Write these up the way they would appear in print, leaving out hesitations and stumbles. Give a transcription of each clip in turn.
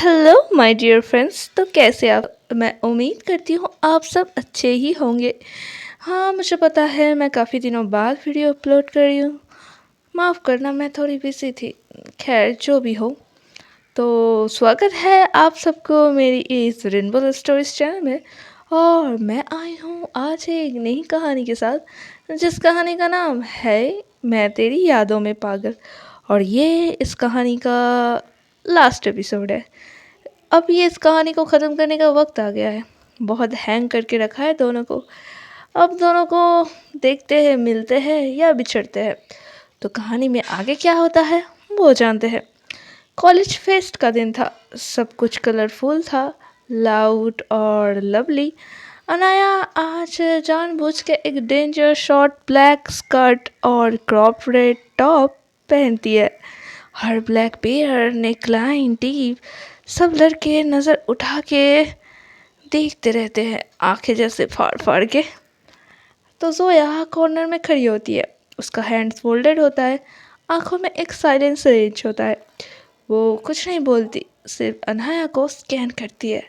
Hello my dear friends. तो कैसे आप? मैं उम्मीद करती हूँ आप सब अच्छे ही होंगे। हाँ, मुझे पता है मैं काफ़ी दिनों बाद वीडियो अपलोड कर रही हूँ। माफ़ करना, मैं थोड़ी बिजी थी। खैर, जो भी हो, तो स्वागत है आप सबको मेरी इस रेनबो स्टोरीज चैनल में। और मैं आई हूँ आज एक नई कहानी के साथ, जिस कहानी का नाम है मैं तेरी यादों में पागल। और ये इस कहानी का लास्ट एपिसोड है। अब ये इस कहानी को ख़त्म करने का वक्त आ गया है। बहुत हैंग करके रखा है दोनों को। अब दोनों को देखते हैं, मिलते हैं या बिछड़ते हैं। तो कहानी में आगे क्या होता है वो जानते हैं। कॉलेज फेस्ट का दिन था। सब कुछ कलरफुल था, लाउड और लवली। अनाया आज जानबूझ के एक डेंजर शॉर्ट ब्लैक स्कर्ट और क्रॉप रेड टॉप पहनती है। हर ब्लैक पेयर, नेकलाइन, टीप, सब लड़के नज़र उठा के देखते रहते हैं, आंखें जैसे फाड़ फाड़ के। तो जोया कॉर्नर में खड़ी होती है। उसका हैंड्स फोल्डेड होता है, आंखों में एक साइलेंस रेंज होता है। वो कुछ नहीं बोलती, सिर्फ अनाया को स्कैन करती है,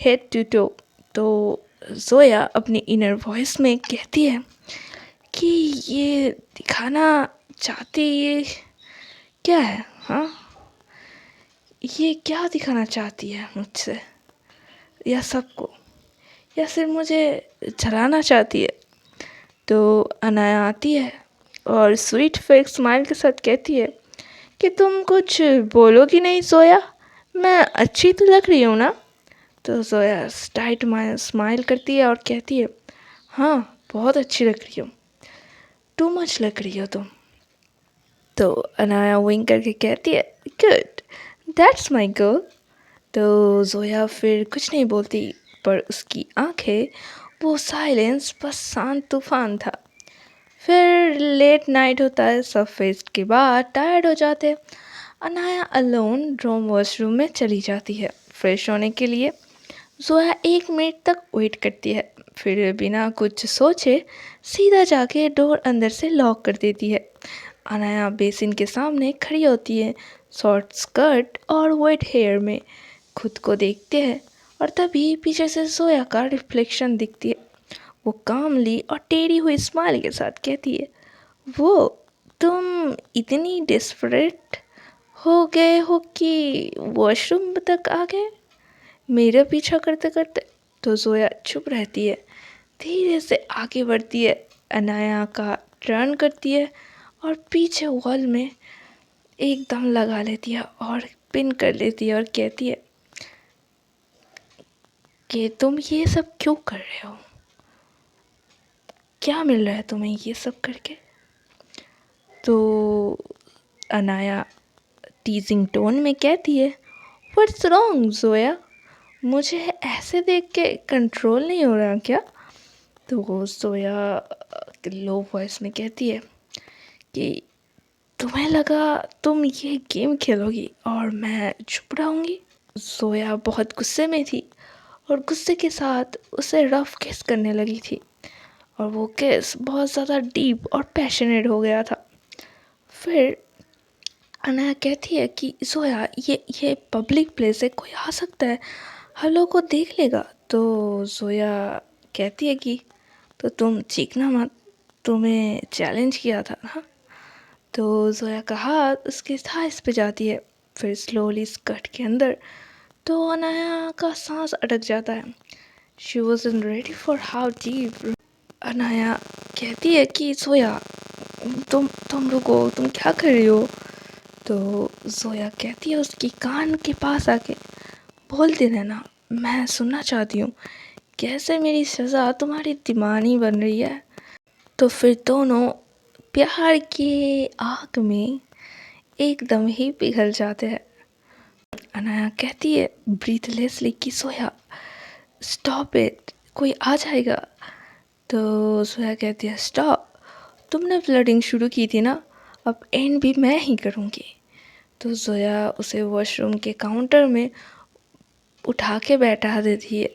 हेड टू टो। तो जोया अपनी इनर वॉइस में कहती है कि ये दिखाना चाहती ये क्या है? हाँ, ये क्या दिखाना चाहती है मुझसे, या सबको, या सिर्फ मुझे जलाना चाहती है? तो अनाया आती है और स्वीट फेक स्माइल के साथ कहती है कि तुम कुछ बोलोगी नहीं जोया? मैं अच्छी तो लग रही हूँ ना? तो जोया टाइट स्माइल करती है और कहती है, हाँ, बहुत अच्छी लग रही हो, टू मच लग रही हो तुम। तो अनाया विंक करके कहती है, गुड, दैट्स माई गर्ल। तो जोया फिर कुछ नहीं बोलती, पर उसकी आंखें, वो साइलेंस बस शांत तूफान था। फिर लेट नाइट होता है, सब फेस्ट के बाद टायर्ड हो जाते हैं। अनाया अलोन ड्रोम वॉशरूम में चली जाती है फ्रेश होने के लिए। जोया 1 मिनट तक वेट करती है, फिर बिना कुछ सोचे सीधा जाके डोर अंदर से लॉक कर देती है। अनाया बेसिन के सामने खड़ी होती है, शॉर्ट स्कर्ट और वेट हेयर में, खुद को देखते हैं। और तभी पीछे से जोया का रिफ्लेक्शन दिखती है। वो कामली और टेढ़ी हुई स्माइल के साथ कहती है, वो तुम इतनी डिस्परेट हो गए हो कि वॉशरूम तक आ गए मेरा पीछा करते करते? तो जोया चुप रहती है, धीरे से आगे बढ़ती है, अनाया का टर्न करती है और पीछे वॉल में एकदम लगा लेती है और पिन कर लेती है और कहती है कि तुम ये सब क्यों कर रहे हो? क्या मिल रहा है तुम्हें ये सब करके? तो अनाया टीजिंग टोन में कहती है, व्हाट्स रॉन्ग जोया? मुझे ऐसे देख के कंट्रोल नहीं हो रहा क्या? तो जोया लो वॉइस में कहती है कि तुम्हें लगा तुम ये गेम खेलोगी और मैं चुप रहूँगी? जोया बहुत गुस्से में थी और गुस्से के साथ उसे रफ किस करने लगी थी, और वो किस बहुत ज़्यादा डीप और पैशनेट हो गया था। फिर अनाया कहती है कि जोया, ये पब्लिक प्लेस है, कोई आ सकता है, हर लोग को देख लेगा। तो जोया कहती है कि तो तुम चीखना मत, तुम्हें चैलेंज किया था ना? तो जोया का हाथ उसके थाइस पे जाती है, फिर स्लोली स्कर्ट के अंदर। तो अनाया का सांस अटक जाता है। She wasn't ready for how deep. Anaya कहती है कि जोया, तुम रुको, तुम क्या कर रही हो? तो जोया कहती है उसकी कान के पास आके, बोलते रहना, मैं सुनना चाहती हूँ, कैसे मेरी सज़ा तुम्हारी दीवानी बन रही है। तो फिर दोनों प्यार के आग में एकदम ही पिघल जाते हैं। अनाया कहती है ब्रीथलेसली कि सोया, स्टॉप इट, कोई आ जाएगा। तो सोया कहती है, स्टॉप, तुमने फ्लर्टिंग शुरू की थी ना, अब एंड भी मैं ही करूँगी। तो जोया उसे वॉशरूम के काउंटर में उठा के बैठा देती है,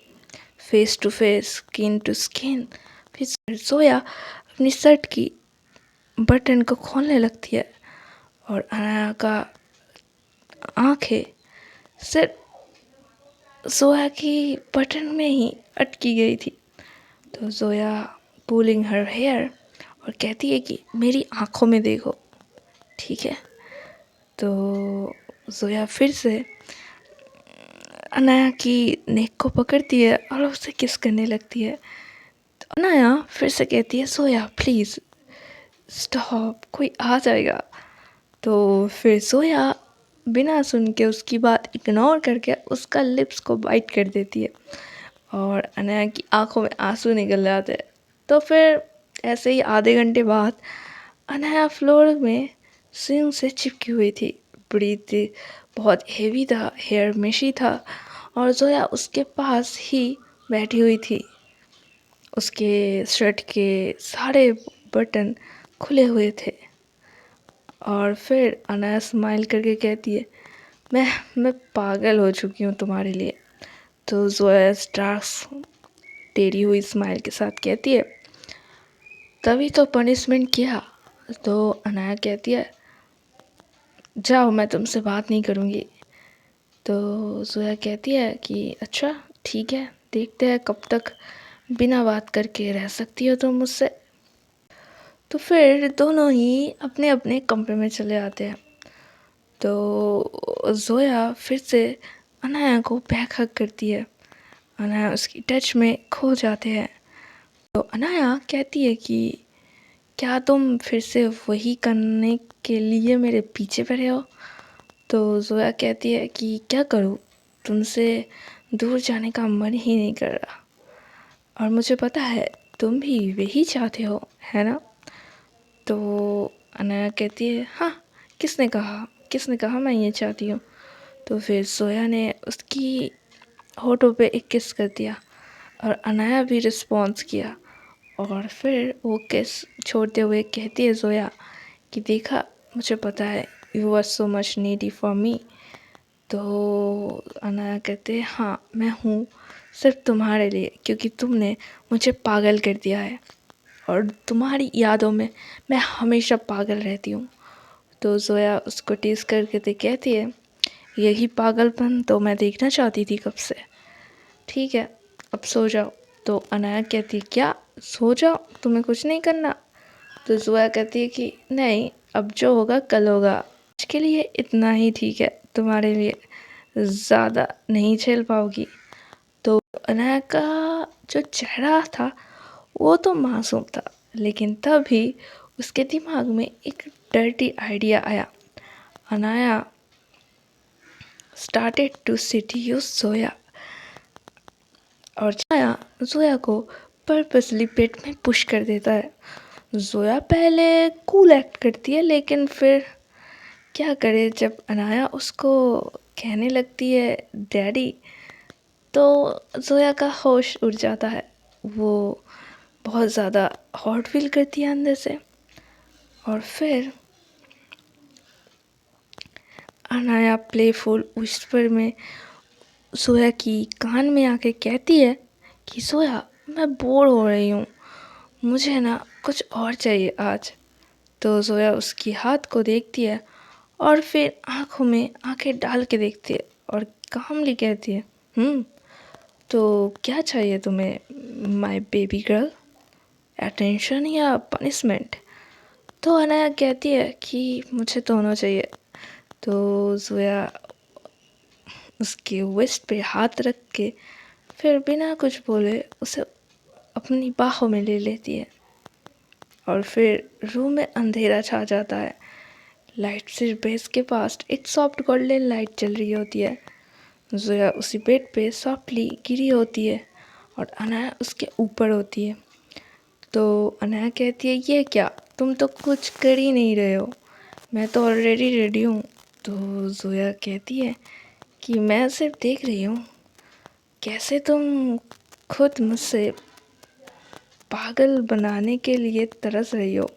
face to face, skin to skin. फिर जोया अपनी शर्ट की बटन को खोलने लगती है और अनाया का आंखें सिर्फ जोया की बटन में ही अटकी गई थी। तो जोया पुलिंग हर हेयर और कहती है कि मेरी आँखों में देखो, ठीक है। तो जोया फिर से अनाया की नेक को पकड़ती है और उसे किस करने लगती है। तो अनाया फिर से कहती है जोया प्लीज़ स्टॉप, कोई आ जाएगा। तो फिर जोया बिना सुन के उसकी बात इग्नोर करके उसका लिप्स को बाइट कर देती है और अनाया की आंखों में आंसू निकल जाते हैं। तो फिर ऐसे ही आधे घंटे बाद अनाया फ्लोर में स्विंग से चिपकी हुई थी। ब्रीथ बहुत हेवी था, हेयर मेशी था और जोया उसके पास ही बैठी हुई थी। उसके शर्ट के सारे बटन खुले हुए थे और फिर अनाया स्माइल करके कहती है मैं पागल हो चुकी हूँ तुम्हारे लिए। तो जोया स्टार्स टेढ़ी हुई स्माइल के साथ कहती है तभी तो पनिशमेंट किया। तो अनाया कहती है जाओ, मैं तुमसे बात नहीं करूँगी। तो जोया कहती है कि अच्छा ठीक है, देखते हैं कब तक बिना बात करके रह सकती हो तुम मुझसे। तो फिर दोनों ही अपने अपने कमरे में चले आते हैं। तो जोया फिर से अनाया को बैक हग करती है। अनाया उसकी टच में खो जाते हैं। तो अनाया कहती है कि क्या तुम फिर से वही करने के लिए मेरे पीछे पड़े हो। तो जोया कहती है कि क्या करूँ, तुमसे दूर जाने का मन ही नहीं कर रहा और मुझे पता है तुम भी वही चाहते हो, है ना। तो अनाया कहती है हाँ, किसने कहा मैं ये चाहती हूँ। तो फिर जोया ने उसकी होठों पे एक किस कर दिया और अनाया भी रिस्पॉन्स किया और फिर वो किस छोड़ते हुए कहती है जोया कि देखा, मुझे पता है you are so much needy for me. तो अनाया कहते हैं हाँ, मैं हूँ सिर्फ तुम्हारे लिए, क्योंकि तुमने मुझे पागल कर दिया है और तुम्हारी यादों में मैं हमेशा पागल रहती हूँ। तो जोया उसको टीस करके तो कहती है यही पागलपन तो मैं देखना चाहती थी कब से। ठीक है, अब सो जाओ। तो अनाया कहती है क्या सो जाओ, तुम्हें कुछ नहीं करना। तो जोया कहती है कि नहीं, अब जो होगा कल होगा, आज के लिए इतना ही ठीक है, तुम्हारे लिए ज़्यादा नहीं झेल पाओगी। तो अनाया का जो चेहरा था वो तो मासूम था, लेकिन तभी उसके दिमाग में एक डर्टी आइडिया आया। Anaya started to seduce Zoya और जोया को पर्पसली पेट में पुश कर देता है। जोया पहले कूल एक्ट करती है, लेकिन फिर क्या करे, जब अनाया उसको कहने लगती है डैडी, तो जोया का होश उड़ जाता है। वो बहुत ज़्यादा हॉट फील करती है अंदर से और फिर अनाया प्लेफुल विस्पर में जोया की कान में आके कहती है कि जोया मैं बोर हो रही हूँ, मुझे ना कुछ और चाहिए आज। तो जोया उसकी हाथ को देखती है और फिर आँखों में आंखें डाल के देखती है और कामली कहती है तो क्या चाहिए तुम्हें माय बेबी गर्ल, अटेंशन या पनिशमेंट। तो अनाया कहती है कि मुझे दोनों चाहिए। तो जोया उसके वेस्ट पे हाथ रख के फिर बिना कुछ बोले उसे अपनी बाहों में ले लेती है और फिर रूम में अंधेरा छा जाता है। लाइट सिर्फ बेस के पास एक सॉफ्ट गोल्डन लाइट चल रही होती है। जोया उसी बेड पे सॉफ्टली गिरी होती है और अनाया उसके ऊपर होती है। तो अनाया कहती है ये क्या, तुम तो कुछ कर ही नहीं रहे हो, मैं तो ऑलरेडी रेडी हूँ। तो जोया कहती है कि मैं सिर्फ देख रही हूँ कैसे तुम खुद मुझसे पागल बनाने के लिए तरस रही हो।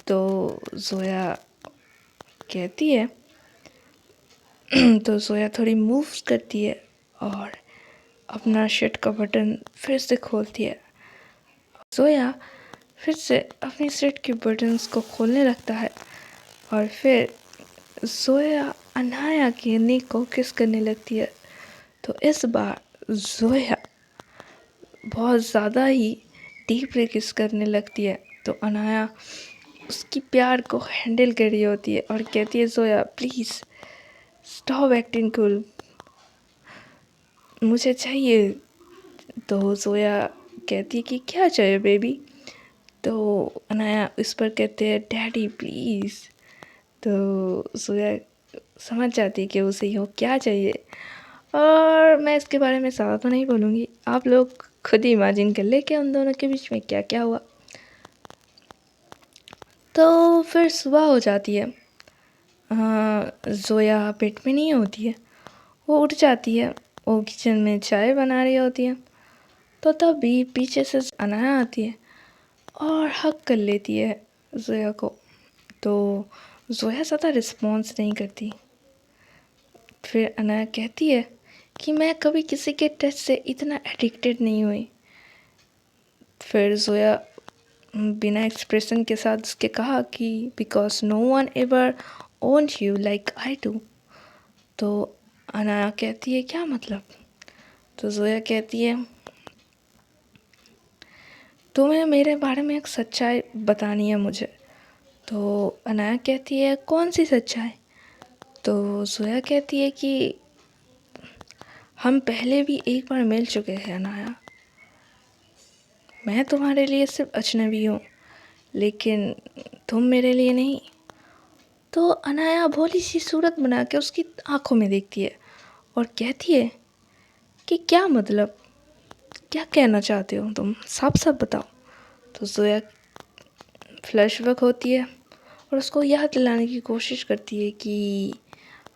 तो जोया कहती है तो जोया थोड़ी मूव्स करती है और अपना शर्ट का बटन फिर से खोलती है। जोया फिर से अपनी शर्ट के बटन्स को खोलने लगता है और फिर जोया अनाया के नेक को किस करने लगती है। तो इस बार जोया बहुत ज़्यादा ही डीपली किस करने लगती है। तो अनाया उसकी प्यार को हैंडल कर रही होती है और कहती है, Zoya please stop acting cool, मुझे चाहिए। तो जोया कहती है कि क्या चाहिए बेबी। तो अनाया इस पर कहते हैं, डैडी प्लीज़। तो जोया समझ जाती है कि उसे यूँ क्या चाहिए, और मैं इसके बारे में ज़्यादा तो नहीं बोलूँगी, आप लोग खुद ही इमेजिन कर ले कि उन दोनों के बीच में क्या क्या हुआ। तो फिर सुबह हो जाती है। जोया पेट में नहीं होती है, वो उठ जाती है, वो किचन में चाय बना रही होती है। तो तभी पीछे से अनाया आती है और हक कर लेती है जोया को। तो जोया ज़्यादा रिस्पॉन्स नहीं करती। फिर अनाया कहती है कि मैं कभी किसी के टच से इतना एडिक्टेड नहीं हुई। फिर जोया बिना एक्सप्रेशन के साथ उसके कहा कि because no one ever owned you like I do. तो अनाया कहती है, क्या मतलब। तो जोया कहती है, तुम्हें मेरे बारे में एक सच्चाई बतानी है मुझे। तो अनाया कहती है, कौन सी सच्चाई। तो जोया कहती है कि हम पहले भी एक बार मिल चुके हैं अनाया, मैं तुम्हारे लिए सिर्फ अजनबी हूँ लेकिन तुम मेरे लिए नहीं। तो अनाया भोली सी सूरत बना के उसकी आंखों में देखती है और कहती है कि क्या मतलब, क्या कहना चाहते हो तुम, साफ साफ बताओ। तो जोया फ्लैशबैक होती है और उसको याद दिलाने की कोशिश करती है कि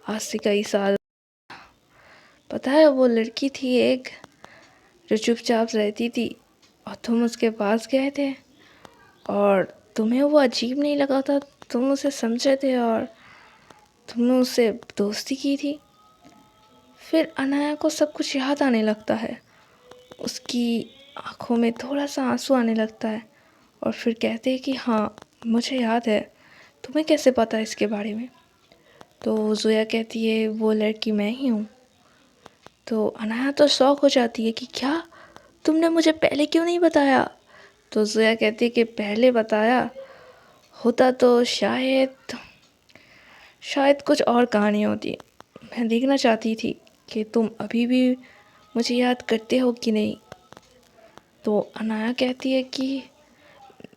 आज से कई साल, पता है वो लड़की थी एक जो चुपचाप रहती थी और तुम उसके पास गए थे और तुम्हें वो अजीब नहीं लगा था, तुम उसे समझे थे और तुमने उससे दोस्ती की थी। फिर अनाया को सब कुछ याद आने लगता है, उसकी आंखों में थोड़ा सा आंसू आने लगता है और फिर कहते हैं कि हाँ मुझे याद है, तुम्हें कैसे पता है इसके बारे में। तो जोया कहती है, वो लड़की मैं ही हूँ। तो अनाया तो शौक हो जाती है कि क्या, तुमने मुझे पहले क्यों नहीं बताया। तो जोया कहती है कि पहले बताया होता तो शायद कुछ और कहानी होती। मैं देखना चाहती थी कि तुम अभी भी मुझे याद करते हो कि नहीं। तो अनाया कहती है कि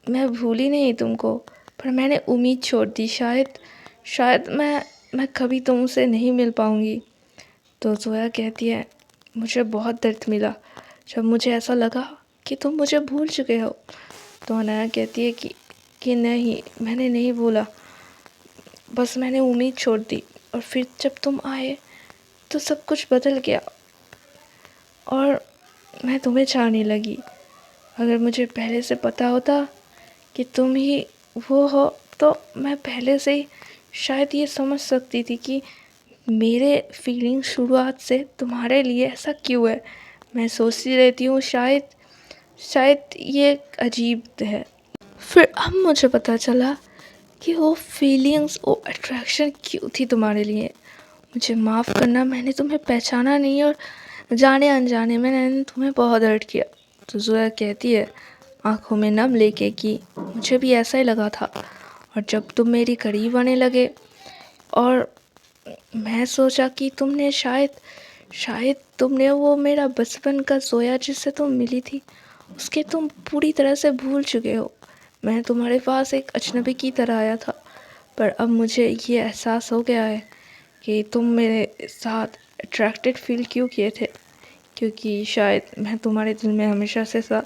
मैं भूली नहीं तुमको, पर मैंने उम्मीद छोड़ दी, शायद मैं कभी तुमसे नहीं मिल पाऊँगी। तो जोया कहती है, मुझे बहुत दर्द मिला जब मुझे ऐसा लगा कि तुम मुझे भूल चुके हो। तो अनाया कहती है कि नहीं, मैंने नहीं भूला, बस मैंने उम्मीद छोड़ दी और फिर जब तुम आए तो सब कुछ बदल गया और मैं तुम्हें चाहने लगी। अगर मुझे पहले से पता होता कि तुम ही वो हो तो मैं पहले से ही शायद ये समझ सकती थी कि मेरे फीलिंग शुरुआत से तुम्हारे लिए ऐसा क्यों है। मैं सोचती रहती हूँ शायद ये अजीब है। फिर अब मुझे पता चला कि वो फीलिंग्स, वो अट्रैक्शन क्यों थी तुम्हारे लिए। मुझे माफ़ करना, मैंने तुम्हें पहचाना नहीं और जाने अनजाने में मैंने तुम्हें बहुत हर्ट किया। तो जोया कहती है आंखों में नम लेके कि मुझे भी ऐसा ही लगा था, और जब तुम मेरी करीब आने लगे और मैं सोचा कि तुमने शायद तुमने वो मेरा बचपन का जोया जिससे तुम मिली थी उसके तुम पूरी तरह से भूल चुके हो। मैं तुम्हारे पास एक अजनबी की तरह आया था, पर अब मुझे ये एहसास हो गया है कि तुम मेरे साथ अट्रैक्टेड फील क्यों किए थे, क्योंकि शायद मैं तुम्हारे दिल में हमेशा से था।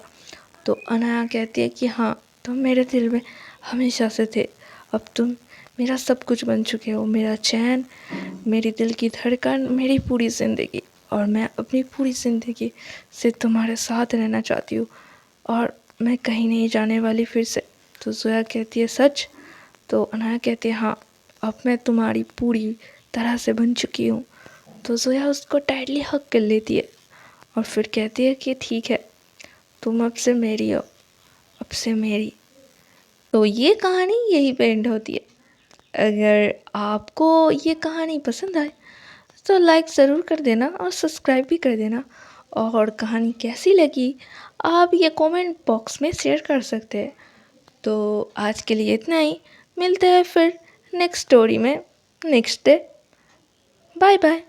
तो अनाया कहती है कि हाँ, तुम मेरे दिल में हमेशा से थे, अब तुम मेरा सब कुछ बन चुके हो, मेरा चैन, मेरी दिल की धड़कन, मेरी पूरी ज़िंदगी, और मैं अपनी पूरी ज़िंदगी से तुम्हारे साथ रहना चाहती हूँ और मैं कहीं नहीं जाने वाली फिर से। तो जोया कहती है सच। तो अनाया कहती है हाँ, अब मैं तुम्हारी पूरी तरह से बन चुकी हूँ। तो जोया उसको टाइटली हग कर लेती है और फिर कहती है कि ठीक है, तुम अब से मेरी हो, अब से मेरी। तो ये कहानी यहीं पे एंड होती है। अगर आपको ये कहानी पसंद आए तो लाइक ज़रूर कर देना और सब्सक्राइब भी कर देना। और कहानी कैसी लगी आप ये कमेंट बॉक्स में शेयर कर सकते हैं। तो आज के लिए इतना ही, मिलते हैं फिर नेक्स्ट स्टोरी में नेक्स्ट डे। Bye bye.